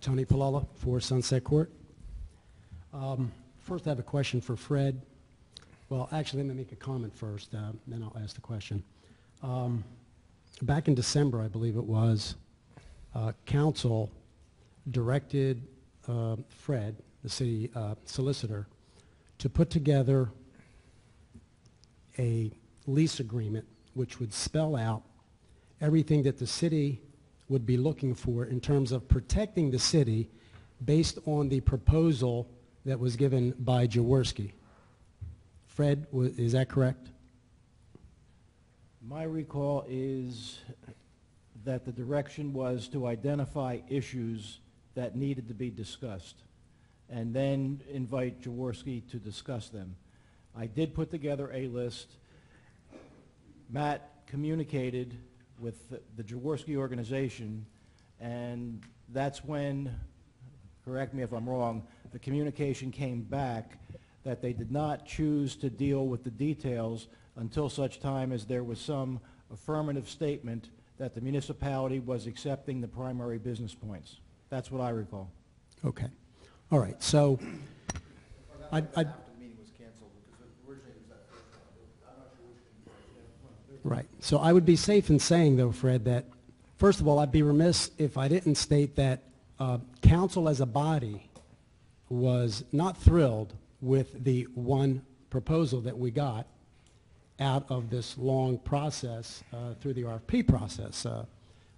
Tony Pullella for Sunset Court. First, I have a question for Fred. Well, actually, let me make a comment first, then I'll ask the question. Back in December, I believe it was, council directed Fred, the city solicitor, to put together a lease agreement which would spell out everything that the city would be looking for in terms of protecting the city based on the proposal that was given by Jaworski. Fred, is that correct? My recall is that the direction was to identify issues that needed to be discussed and then invite Jaworski to discuss them. I did put together a list. Matt communicated with the Jaworski organization, and that's when, correct me if I'm wrong, the communication came back that they did not choose to deal with the details until such time as there was some affirmative statement that the municipality was accepting the primary business points. That's what I recall. Okay. All right. So, the meeting was canceled because originally it was that first one. I'm not sure which one. right. So I would be safe in saying, though, Fred, that first of all, I'd be remiss if I didn't state that council as a body was not thrilled with the one proposal that we got out of this long process through the RFP process.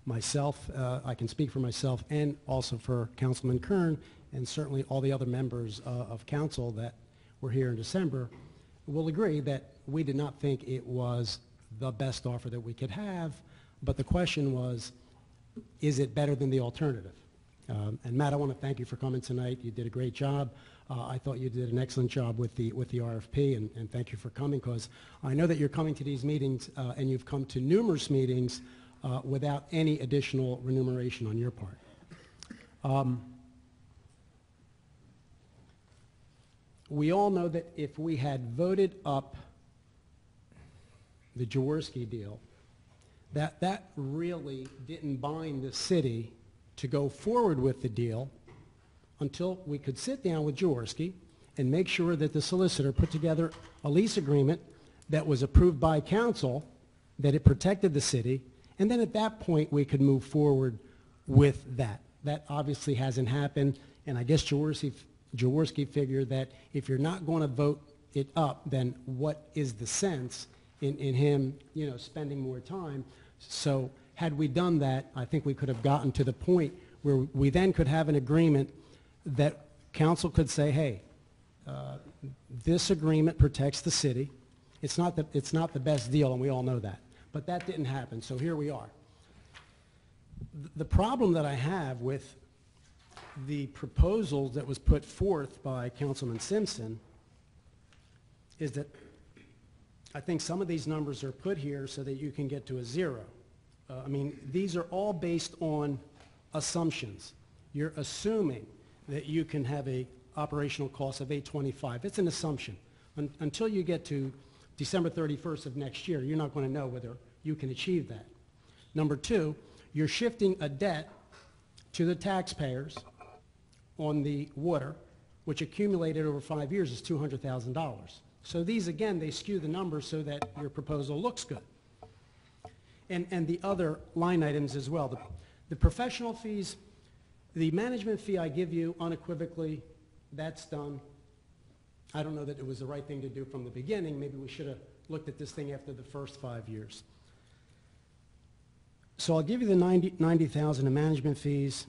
Myself, I can speak for myself and also for Councilman Kern and certainly all the other members of council that were here in December will agree that we did not think it was the best offer that we could have, but the question was, is it better than the alternative? And Matt, I want to thank you for coming tonight. You did a great job. I thought you did an excellent job with the RFP, and thank you for coming, because I know that you're coming to these meetings and you've come to numerous meetings without any additional remuneration on your part. We all know that if we had voted up the Jaworski deal, that really didn't bind the city to go forward with the deal until we could sit down with Jaworski and make sure that the solicitor put together a lease agreement that was approved by council, that it protected the city, and then at that point we could move forward with that. That obviously hasn't happened, and I guess Jaworski figured that if you're not going to vote it up, then what is the sense in him, spending more time? So had we done that, I think we could have gotten to the point where we then could have an agreement that council could say, hey, this agreement protects the city. It's not the best deal, and we all know that. But that didn't happen, so here we are. The problem that I have with the proposal that was put forth by Councilman Simpson is that I think some of these numbers are put here so that you can get to a zero. These are all based on assumptions. You're assuming that you can have a operational cost of $825. It's an assumption. Until you get to December 31st of next year, you're not going to know whether you can achieve that. Number two, you're shifting a debt to the taxpayers on the water, which accumulated over 5 years is $200,000. So these, again, they skew the numbers so that your proposal looks good. And the other line items as well. The professional fees, the management fee I give you unequivocally, that's done. I don't know that it was the right thing to do from the beginning. Maybe we should have looked at this thing after the first 5 years. So I'll give you the $90,000 in management fees.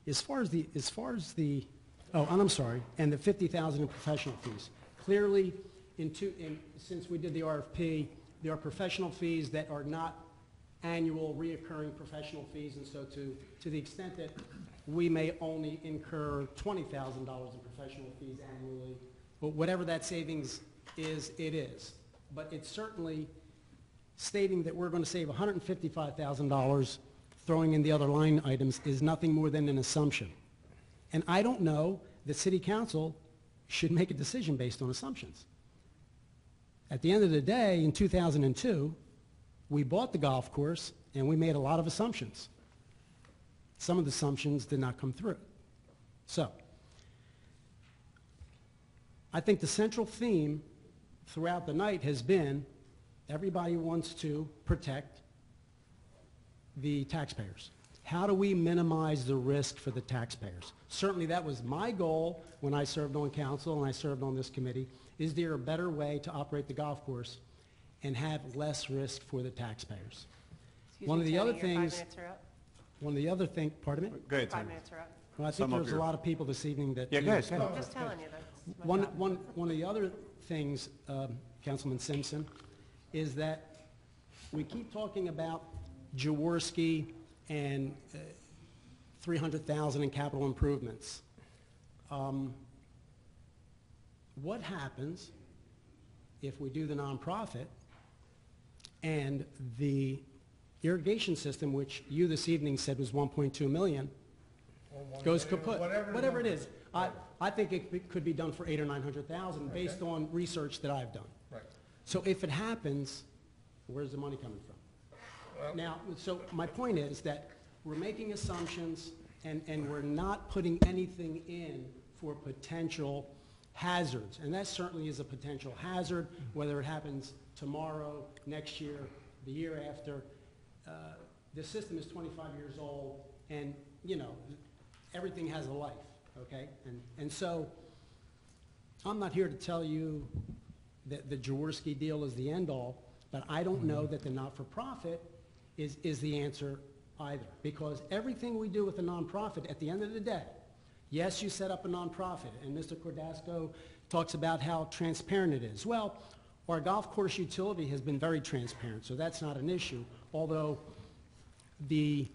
As far as the, oh, and I'm sorry, and the $50,000 in professional fees. Clearly, since we did the RFP, there are professional fees that are not annual reoccurring professional fees, and so to the extent that we may only incur $20,000 in professional fees annually, but whatever that savings is, it is. But it's certainly stating that we're going to save $155,000 throwing in the other line items is nothing more than an assumption. And I don't know that City Council should make a decision based on assumptions. At the end of the day, in 2002, we bought the golf course and we made a lot of assumptions. Some of the assumptions did not come through. So, I think the central theme throughout the night has been everybody wants to protect the taxpayers. How do we minimize the risk for the taxpayers? Certainly that was my goal when I served on council and I served on this committee. Is there a better way to operate the golf course and have less risk for the taxpayers? One of the other things, pardon me? Go ahead, 5 Tony. minutes are up. Well, I think Sum up there's a your- lot of people this evening that. Yeah, go ahead. I'm just telling you, that's my job. One of the other things, Councilman Simpson, is that we keep talking about Jaworski and 300,000 in capital improvements. What happens if we do the nonprofit and the irrigation system, which you this evening said was 1.2 million, goes kaput? Whatever it is. I think it could be done for 800,000 or 900,000 based on research that I've done. Right. So if it happens, where's the money coming from? Now, so my point is that we're making assumptions and we're not putting anything in for potential hazards. And that certainly is a potential hazard, whether it happens tomorrow, next year, the year after. The system is 25 years old and, you know, everything has a life, okay? And so I'm not here to tell you that the Jaworski deal is the end-all, but I don't know that the not-for-profit is the answer either. Because everything we do with a nonprofit, at the end of the day, yes, you set up a nonprofit, and Mr. Cordasco talks about how transparent it is. Well, our golf course utility has been very transparent, so that's not an issue, although the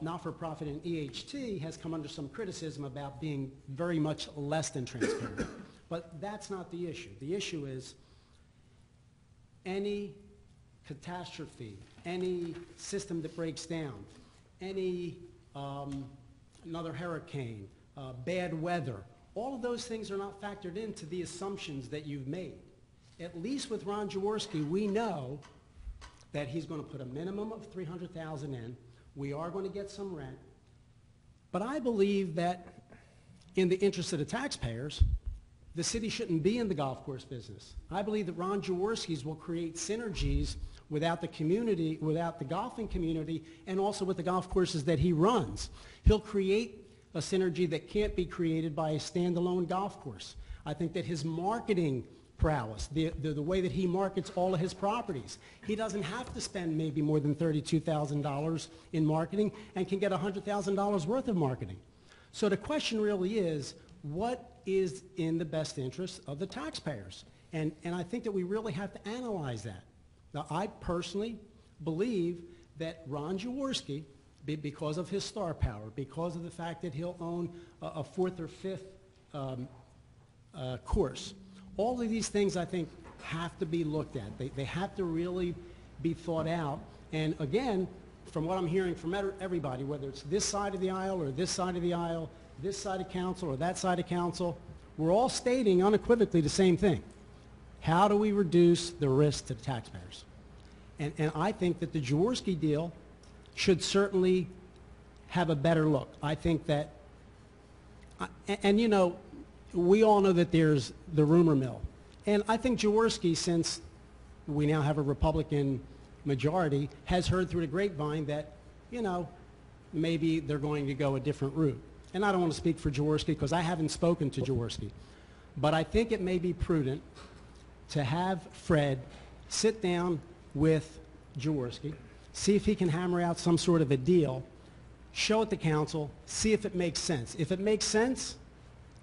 not-for-profit in EHT has come under some criticism about being very much less than transparent. But that's not the issue. The issue is any catastrophe, any system that breaks down, any another hurricane, bad weather, all of those things are not factored into the assumptions that you've made. At least with Ron Jaworski, we know that he's going to put a minimum of 300,000 in. We are going to get some rent. But I believe that in the interest of the taxpayers, the city shouldn't be in the golf course business. I believe that Ron Jaworski's will create synergies without the community, without the golfing community, and also with the golf courses that he runs. He'll create a synergy that can't be created by a standalone golf course. I think that his marketing prowess, the way that he markets all of his properties, he doesn't have to spend maybe more than $32,000 in marketing and can get $100,000 worth of marketing. So the question really is, what is in the best interest of the taxpayers? And I think that we really have to analyze that. Now, I personally believe that Ron Jaworski, because of his star power, because of the fact that he'll own a fourth or fifth course, all of these things, I think, have to be looked at. They have to really be thought out. And again, from what I'm hearing from everybody, whether it's this side of the aisle or this side of the aisle, this side of council or that side of council, we're all stating unequivocally the same thing. How do we reduce the risk to the taxpayers? And I think that the Jaworski deal should certainly have a better look. I think that, and you know, we all know that there's the rumor mill. And I think Jaworski, since we now have a Republican majority, has heard through the grapevine that, you know, maybe they're going to go a different route. And I don't want to speak for Jaworski because I haven't spoken to Jaworski. But I think it may be prudent to have Fred sit down with Jaworski, see if he can hammer out some sort of a deal, show it to council, see if it makes sense. If it makes sense,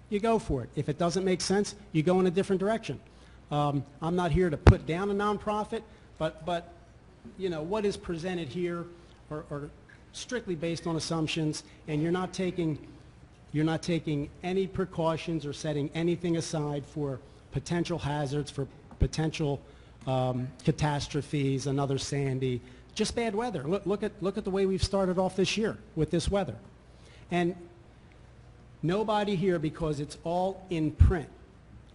you go for it. If it doesn't make sense, you go in a different direction. I'm not here to put down a nonprofit, but you know, what is presented here are strictly based on assumptions, and you're not taking any precautions or setting anything aside for potential hazards, for potential catastrophes, another Sandy, just bad weather. Look at the way we've started off this year with this weather. And nobody here, because it's all in print,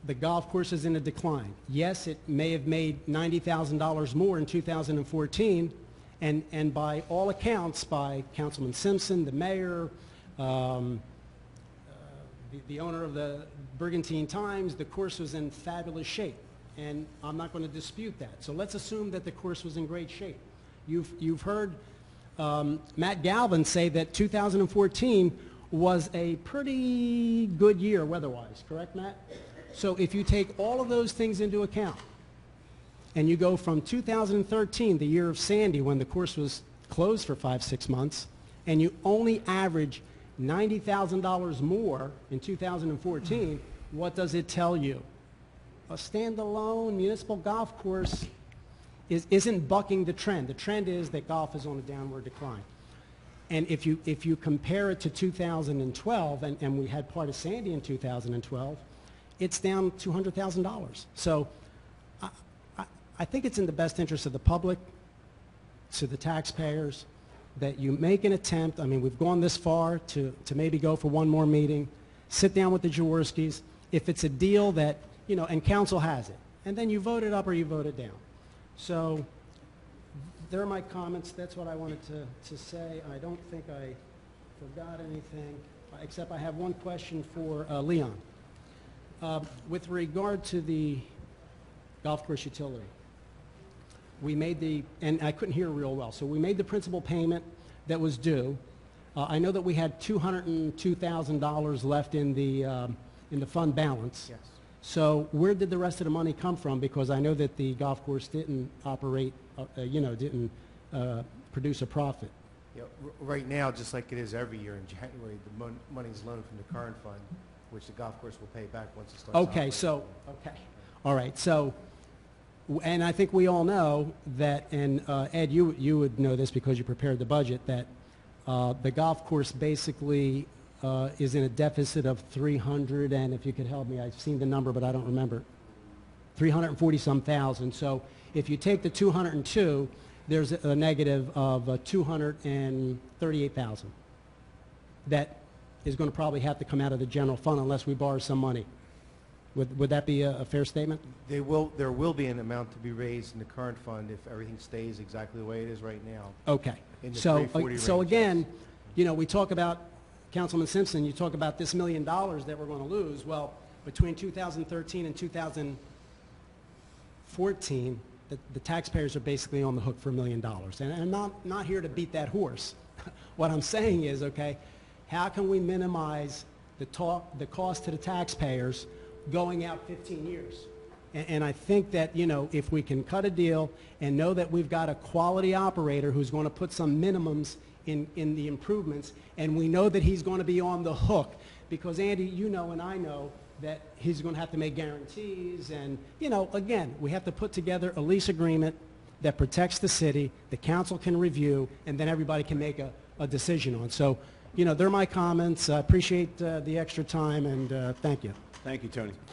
the golf course is in a decline. Yes, it may have made $90,000 more in 2014, and by all accounts, by Councilman Simpson, the mayor, the owner of the Brigantine Times, the course was in fabulous shape, and I'm not going to dispute that. So let's assume that the course was in great shape. You've heard Matt Galvin say that 2014 was a pretty good year weather-wise, correct, Matt? So if you take all of those things into account, and you go from 2013, the year of Sandy, when the course was closed for 5-6 months, and you only average $90,000 more in 2014, what does it tell you? A standalone municipal golf course isn't bucking the trend. The trend is that golf is on a downward decline. And if you compare it to 2012, and we had part of Sandy in 2012, it's down $200,000. So I think it's in the best interest of the public, to the taxpayers, that you make an attempt. I mean, we've gone this far to maybe go for one more meeting, sit down with the Jaworskis. If it's a deal that, you know, and council has it, and then you vote it up or you vote it down. So there are my comments. That's what I wanted to say. I don't think I forgot anything, except I have one question for Leon. With regard to the golf course utility, we made the, and I couldn't hear real well, so we made the principal payment that was due. I know that we had $202,000 left in the fund balance. Yes. So where did the rest of the money come from? Because I know that the golf course didn't operate, didn't produce a profit. Yeah, right now, just like it is every year in January, the money's loaned from the current fund, which the golf course will pay back once it starts operating. Okay. All right. So, and I think we all know that, and Ed, you would know this because you prepared the budget, that the golf course basically is in a deficit of 300, and if you could help me, I've seen the number, but I don't remember, 340-some thousand. So if you take the 202, there's a negative of 238,000. That is going to probably have to come out of the general fund unless we borrow some money. Would that be a fair statement? There will be an amount to be raised in the current fund if everything stays exactly the way it is right now. Okay. In the So 340 so range, again, yes. you know, we talk about, Councilman Simpson, you talk about this $1 million that we're going to lose. Well, between 2013 and 2014, the taxpayers are basically on the hook for $1 million. And I'm not here to beat that horse. What I'm saying is, okay, how can we minimize the cost to the taxpayers going out 15 years? And I think that, you know, if we can cut a deal and know that we've got a quality operator who's going to put some minimums in the improvements, and we know that he's going to be on the hook, because Andy, you know, and I know that he's going to have to make guarantees, and, you know, again, we have to put together a lease agreement that protects the city, the council can review, and then everybody can make a decision on. So, you know, they're my comments. I appreciate the extra time, and thank you. Thank you, Tony.